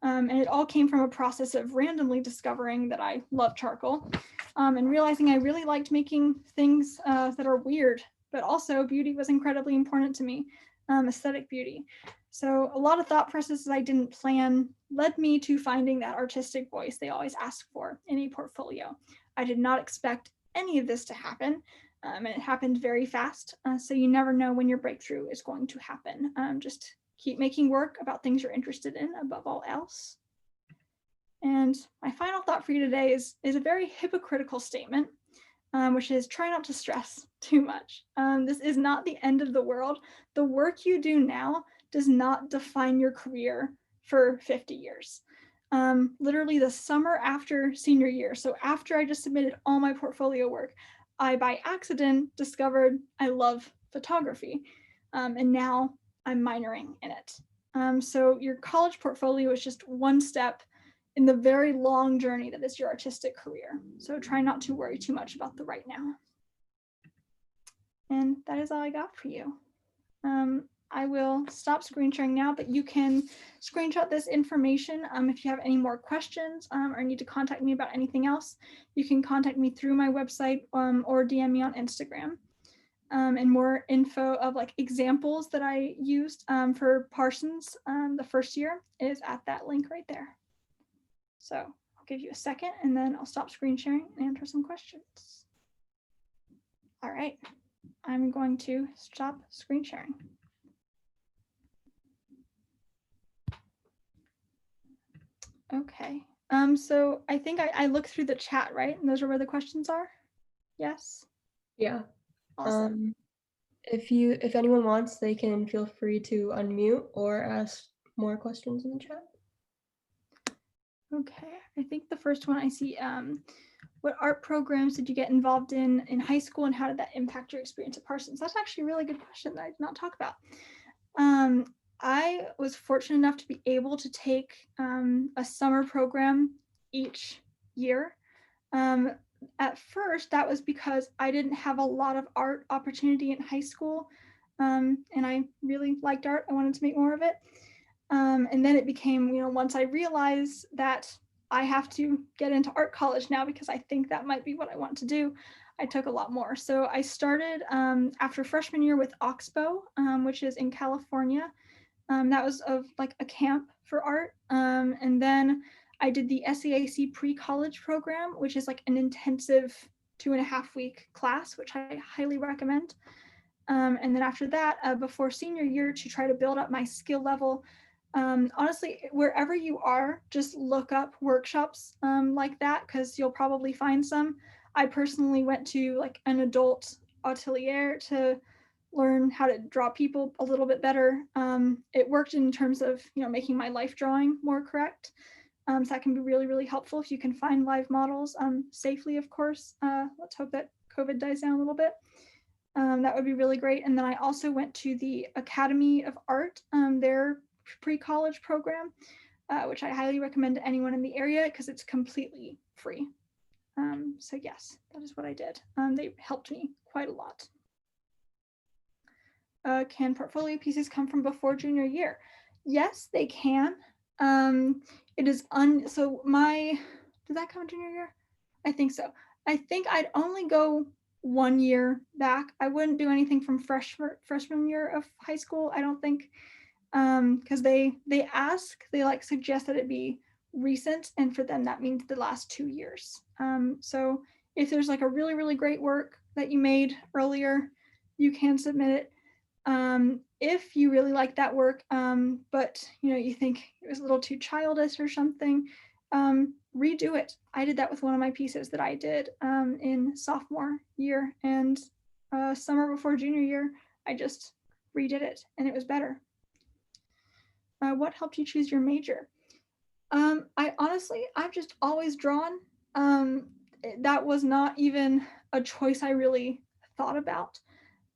And it all came from a process of randomly discovering that I love charcoal and realizing I really liked making things that are weird, but also beauty was incredibly important to me, aesthetic beauty. So a lot of thought processes I didn't plan led me to finding that artistic voice they always ask for in a portfolio. I did not expect any of this to happen, and it happened very fast. So you never know when your breakthrough is going to happen. Just keep making work about things you're interested in above all else. And my final thought for you today is a very hypocritical statement, which is try not to stress too much. This is not the end of the world. The work you do now does not define your career for 50 years. Literally the summer after senior year, so after I just submitted all my portfolio work, I by accident discovered I love photography, and now I'm minoring in it. So your college portfolio is just one step in the very long journey that is your artistic career. So try not to worry too much about the right now. And that is all I got for you. I will stop screen sharing now, but you can screenshot this information if you have any more questions or need to contact me about anything else. You can contact me through my website or DM me on Instagram. And more info of like examples that I used for Parsons the first year is at that link right there. So I'll give you a second and then I'll stop screen sharing and answer some questions. All right, I'm going to stop screen sharing. Okay, so I think I looked through the chat, right? And those are where the questions are? Yes? Yeah. Awesome. If anyone wants, they can feel free to unmute or ask more questions in the chat. Okay, I think the first one I see, what art programs did you get involved in high school and how did that impact your experience at Parsons? That's actually a really good question that I did not talk about. I was fortunate enough to be able to take a summer program each year. At first, that was because I didn't have a lot of art opportunity in high school, and I really liked art. I wanted to make more of it. And then it became, once I realized that I have to get into art college now because I think that might be what I want to do, I took a lot more. So I started after freshman year with Oxbow, which is in California. That was of like a camp for art. And then I did the SAIC pre-college program, which is like an intensive 2.5-week class, which I highly recommend. And then after that, before senior year, to try to build up my skill level, honestly, wherever you are, just look up workshops like that because you'll probably find some. I personally went to like an adult atelier to learn how to draw people a little bit better. It worked in terms of making my life drawing more correct. So that can be really, really helpful if you can find live models safely, of course. Let's hope that COVID dies down a little bit. That would be really great. And then I also went to the Academy of Art, their pre-college program, which I highly recommend to anyone in the area because it's completely free. So yes, that is what I did. They helped me quite a lot. Can portfolio pieces come from before junior year? Yes, they can. It is so did that come in junior year? I think so. I think I'd only go one year back. I wouldn't do anything from freshman year of high school, I don't think, because they like suggest that it be recent, and for them that means the last 2 years. So if there's like a really great work that you made earlier, you can submit it. If you really like that work, but you think it was a little too childish or something, redo it. I did that with one of my pieces that I did in sophomore year, and summer before junior year, I just redid it, and it was better. What helped you choose your major? I've just always drawn. That was not even a choice I really thought about.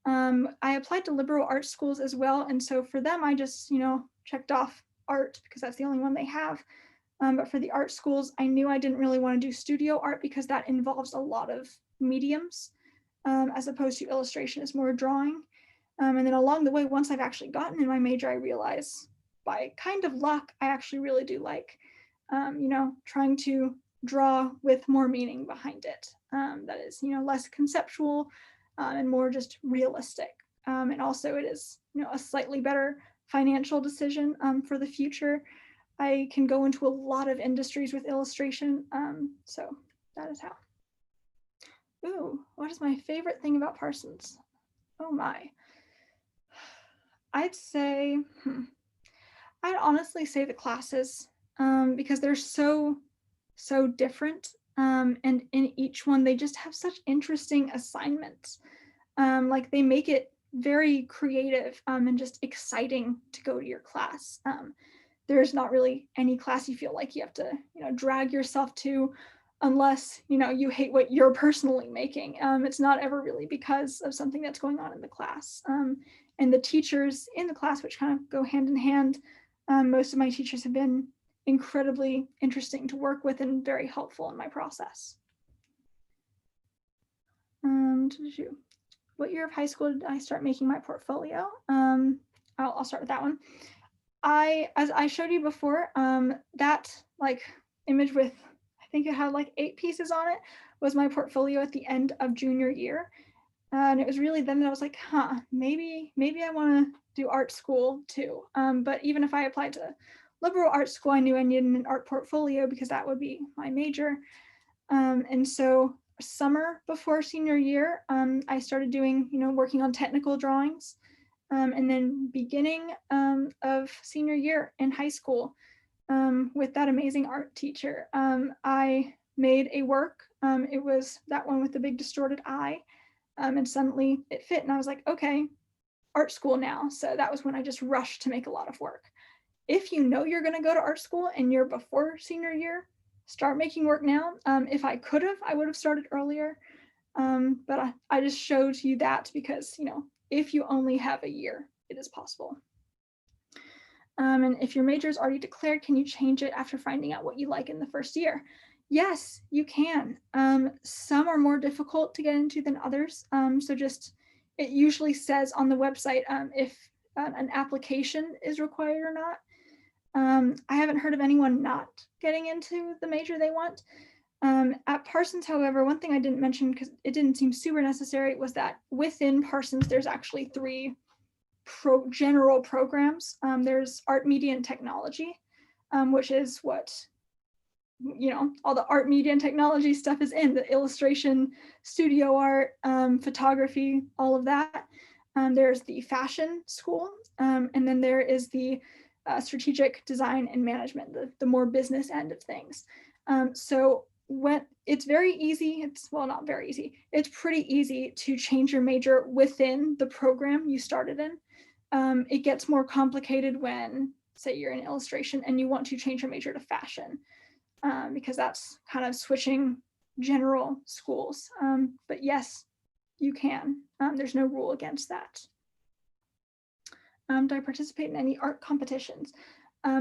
I applied to liberal arts schools as well, and so for them, I just checked off art because that's the only one they have. But for the art schools, I knew I didn't really want to do studio art because that involves a lot of mediums, as opposed to illustration is more drawing. And then along the way, once I've actually gotten in my major, I realize by kind of luck, I actually really do like, trying to draw with more meaning behind it. That is, less conceptual and more just realistic. And also, it is, a slightly better financial decision for the future. I can go into a lot of industries with illustration. So that is how. Ooh, what is my favorite thing about Parsons? Oh my. I'd say, I'd honestly say the classes, because they're so different. And in each one, they just have such interesting assignments. Like they make it very creative and just exciting to go to your class. There's not really any class you feel like you have to, drag yourself to, unless you hate what you're personally making. It's not ever really because of something that's going on in the class. And the teachers in the class, which kind of go hand in hand, most of my teachers have been incredibly interesting to work with and very helpful in my process. What year of high school did I start making my portfolio? I'll start with that one. As I showed you before, that like image with, I think it had like 8 pieces on it, was my portfolio at the end of junior year. And it was really then that I was like, maybe I want to do art school too. But even if I applied to liberal arts school, I knew I needed an art portfolio because that would be my major. And so summer before senior year, I started doing, working on technical drawings. And then beginning of senior year in high school, with that amazing art teacher, I made a work. It was that one with the big distorted eye. And suddenly it fit, and I was like, okay, art school now. So that was when I just rushed to make a lot of work. If you know you're going to go to art school and you're before senior year, start making work now. If I could have, I would have started earlier. But I just showed you that because, if you only have a year, it is possible. And if your major is already declared, can you change it after finding out what you like in the first year? Yes, you can. Some are more difficult to get into than others. So just, it usually says on the website if an application is required or not. I haven't heard of anyone not getting into the major they want. At Parsons, however, one thing I didn't mention because it didn't seem super necessary was that within Parsons, there's actually 3 general programs. There's art, media, and technology, which is what, all the art, media, and technology stuff is in, the illustration, studio art, photography, all of that. There's the fashion school, and then there is the strategic design and management, the more business end of things. So when it's very easy, not very easy, it's pretty easy to change your major within the program you started in. It gets more complicated when, say, you're in illustration and you want to change your major to fashion, because that's kind of switching general schools. But yes, you can. There's no rule against that. Do I participate in any art competitions?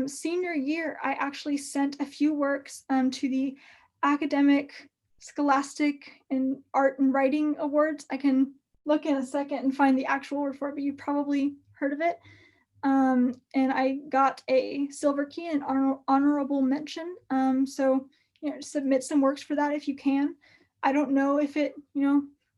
Senior year, I actually sent a few works to the academic, scholastic, and art and writing awards. I can look in a second and find the actual word for it, but you probably heard of it. And I got a silver key and honorable mention. So submit some works for that if you can. I don't know if it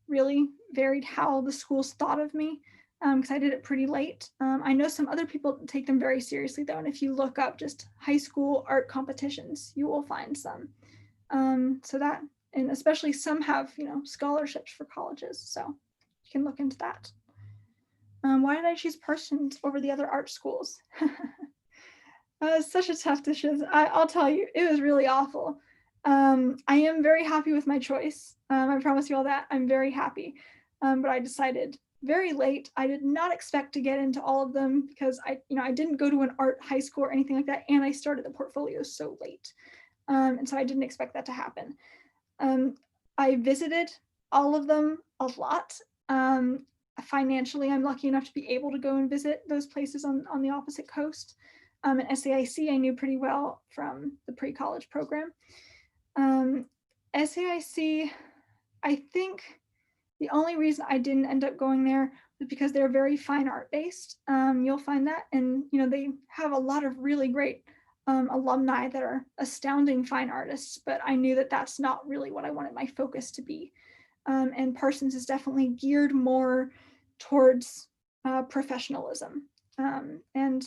really varied how the schools thought of me because I did it pretty late. I know some other people take them very seriously though, and if you look up just high school art competitions, you will find some. So that, and especially some have, scholarships for colleges, so you can look into that. Why did I choose Parsons over the other art schools? Such a tough decision. I'll tell you, it was really awful. I am very happy with my choice. I promise you all that. I'm very happy. But I decided very late. I did not expect to get into all of them because I didn't go to an art high school or anything like that, and I started the portfolio so late. And so I didn't expect that to happen. I visited all of them a lot. Financially, I'm lucky enough to be able to go and visit those places on the opposite coast. And SAIC, I knew pretty well from the pre-college program. SAIC, I think the only reason I didn't end up going there was because they're very fine art based. You'll find that, and they have a lot of really great alumni that are astounding fine artists, but I knew that that's not really what I wanted my focus to be. And Parsons is definitely geared more towards professionalism and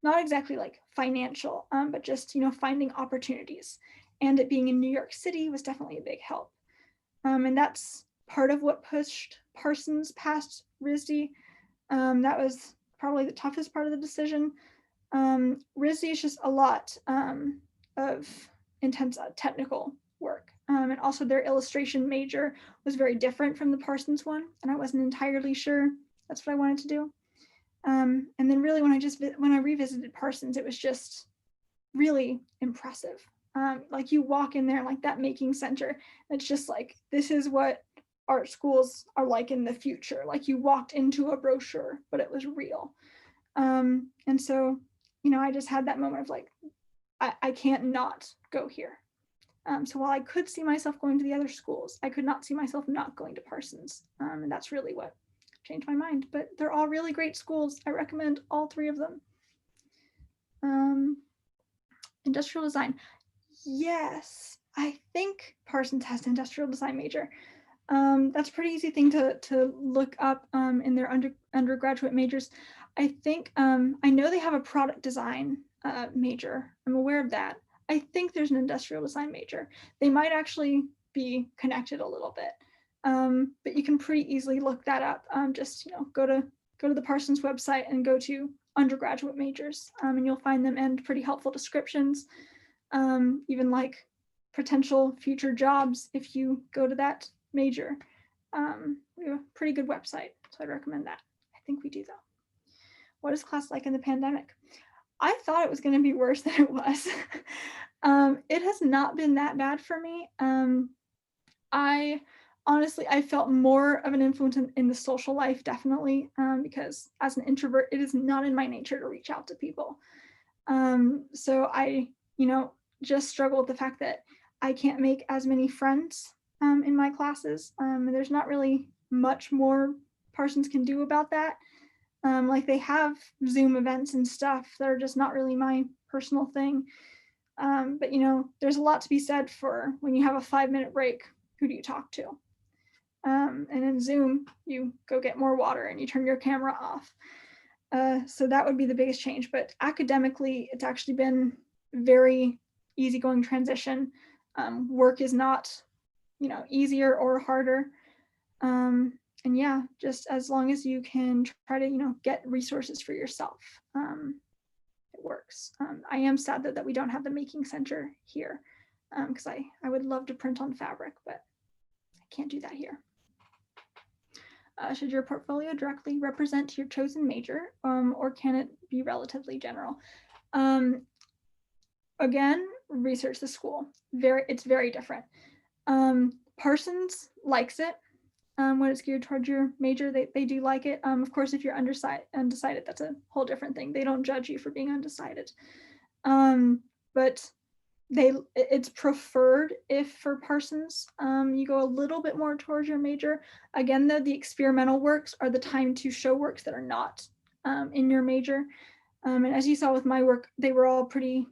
not exactly like financial, but just finding opportunities. And it being in New York City was definitely a big help. And that's part of what pushed Parsons past RISD. That was probably the toughest part of the decision. RISD is just a lot of intense technical work. And also their illustration major was very different from the Parsons one, and I wasn't entirely sure that's what I wanted to do. And then really when I revisited Parsons, it was just really impressive. Like you walk in there, like that making center, it's just like, this is what art schools are like in the future. Like you walked into a brochure, but it was real. And so, I just had that moment of like, I can't not go here. So while I could see myself going to the other schools, I could not see myself not going to Parsons. And that's really what changed my mind. But they're all really great schools. I recommend all three of them. Industrial design. Yes, I think Parsons has an industrial design major. That's a pretty easy thing to look up in their undergraduate majors. I think I know they have a product design major. I'm aware of that. I think there's an industrial design major. They might actually be connected a little bit, but you can pretty easily look that up. Just go to the Parsons website and go to undergraduate majors, and you'll find them and pretty helpful descriptions, even like potential future jobs if you go to that major. We have a pretty good website, so I'd recommend that. I think we do though. What is class like in the pandemic? I thought it was going to be worse than it was. It has not been that bad for me. I felt more of an influence in the social life, definitely, because as an introvert, it is not in my nature to reach out to people. So I, just struggle with the fact that I can't make as many friends in my classes. And there's not really much more Parsons can do about that. Like they have Zoom events and stuff that are just not really my personal thing. But there's a lot to be said for when you have a 5-minute break, who do you talk to? And in Zoom, you go get more water and you turn your camera off. So that would be the biggest change. But academically, it's actually been very easygoing transition. Work is not, easier or harder. And yeah, just as long as you can try to, get resources for yourself, it works. I am sad that we don't have the making center here, because I would love to print on fabric, but I can't do that here. Should your portfolio directly represent your chosen major, or can it be relatively general? Again, research the school. It's very different. Parsons likes it when it's geared towards your major. They do like it. Of course, if you're undecided, that's a whole different thing. They don't judge you for being undecided. But it's preferred if for Parsons you go a little bit more towards your major. Again, though, the experimental works are the time to show works that are not in your major. And as you saw with my work, they were all pretty,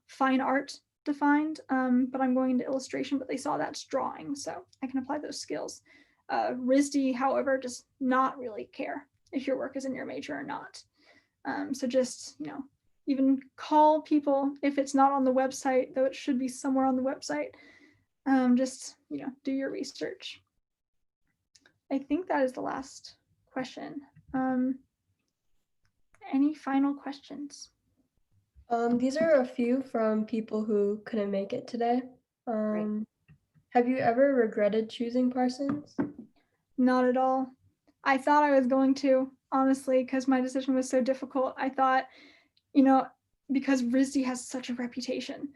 fine art defined, but I'm going into illustration, but they saw that's drawing, so I can apply those skills. RISD, however, does not really care if your work is in your major or not. So just, even call people if it's not on the website, though it should be somewhere on the website. Just, do your research. I think that is the last question. Any final questions? These are a few from people who couldn't make it today. Have you ever regretted choosing Parsons? Not at all. I thought I was going to, honestly, because my decision was so difficult. I thought, because RISD has such a reputation,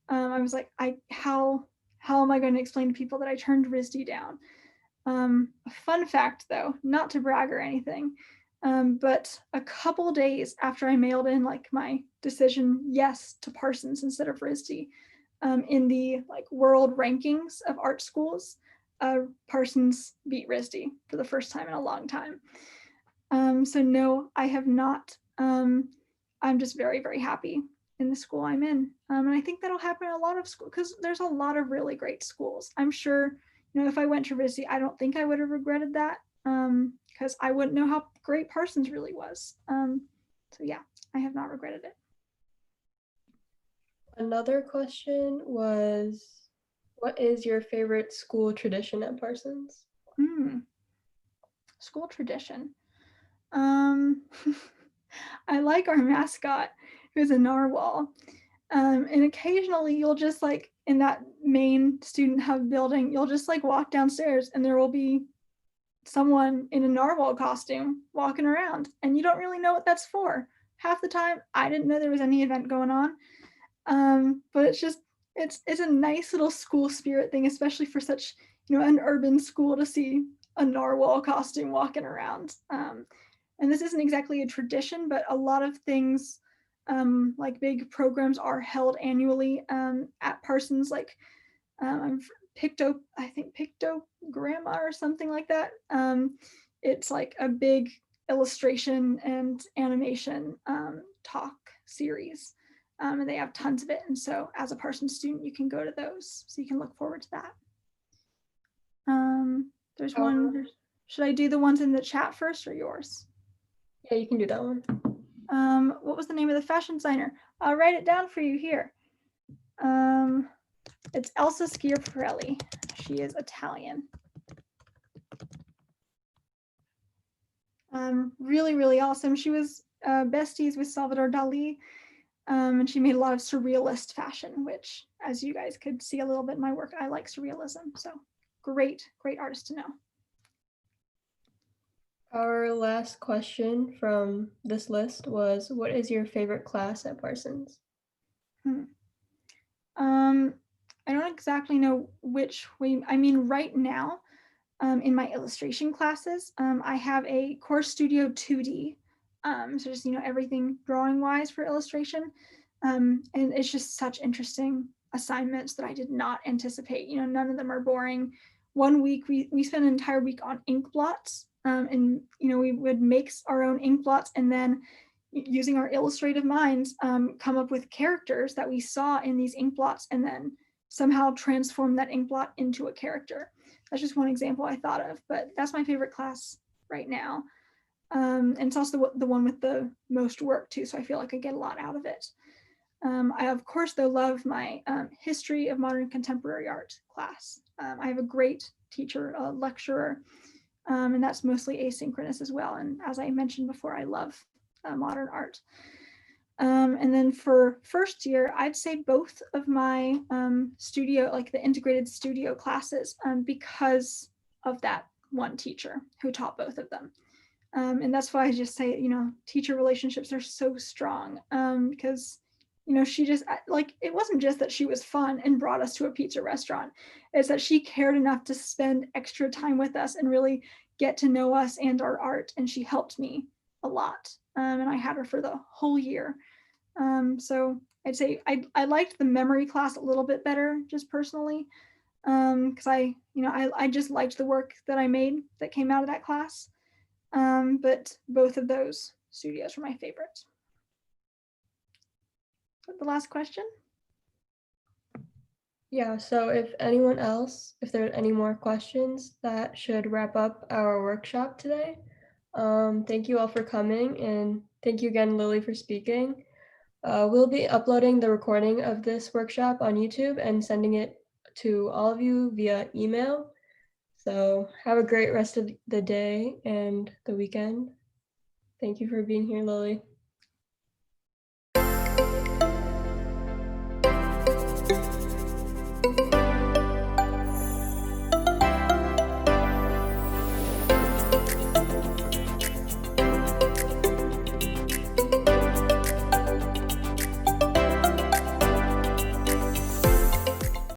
I was like, how am I going to explain to people that I turned RISD down? A fun fact, though, not to brag or anything, but a couple days after I mailed in my decision yes to Parsons instead of RISD, in the world rankings of art schools, Parsons beat RISD for the first time in a long time. So no, I have not. I'm just very, very happy in the school I'm in. And I think that'll happen in a lot of schools because there's a lot of really great schools. I'm sure, if I went to RISD, I don't think I would have regretted that because I wouldn't know how great Parsons really was. So yeah, I have not regretted it. Another question was, what is your favorite school tradition at Parsons? School tradition. I like our mascot, who's a narwhal. And occasionally you'll just in that main student hub building, you'll just walk downstairs and there will be someone in a narwhal costume walking around and you don't really know what that's for. Half the time I didn't know there was any event going on. But it's a nice little school spirit thing, especially for such, an urban school to see a narwhal costume walking around. And this isn't exactly a tradition, but a lot of things big programs are held annually at Parsons, Pictogramma or something like that. It's a big illustration and animation talk series. And they have tons of it. And so as a Parsons student, you can go to those. So you can look forward to that. There's one. Should I do the ones in the chat first or yours? Yeah, you can do that one. What was the name of the fashion designer? I'll write it down for you here. It's Elsa Schiaparelli. She is Italian. Really, really awesome. She was besties with Salvador Dali, and she made a lot of surrealist fashion, which, as you guys could see a little bit in my work, I like surrealism. So great, great artist to know. Our last question from this list was, what is your favorite class at Parsons? I don't exactly know which way. I mean, right now, in my illustration classes, I have a Core Studio 2D. So just, everything drawing wise for illustration. And it's just such interesting assignments that I did not anticipate. None of them are boring. One week, we spent an entire week on ink blots. And, we would make our own ink blots and then using our illustrative minds, come up with characters that we saw in these ink blots and then somehow transform that ink blot into a character. That's just one example I thought of, but that's my favorite class right now. And it's also the one with the most work too, so I feel like I get a lot out of it. I, of course, though, love my History of Modern Contemporary Art class. I have a great teacher, a lecturer, and that's mostly asynchronous as well. And as I mentioned before, I love modern art. And then for first year, I'd say both of my studio, the integrated studio classes, because of that one teacher who taught both of them. And that's why I just say, teacher relationships are so strong because, she just it wasn't just that she was fun and brought us to a pizza restaurant. It's that she cared enough to spend extra time with us and really get to know us and our art. And she helped me a lot. And I had her for the whole year. So I'd say I liked the memory class a little bit better, just personally, because I just liked the work that I made that came out of that class. But both of those studios were my favorites. The last question. Yeah, so if there are any more questions, that should wrap up our workshop today. Thank you all for coming, and thank you again, Lily, for speaking. We'll be uploading the recording of this workshop on YouTube and sending it to all of you via email. So have a great rest of the day and the weekend. Thank you for being here, Lily.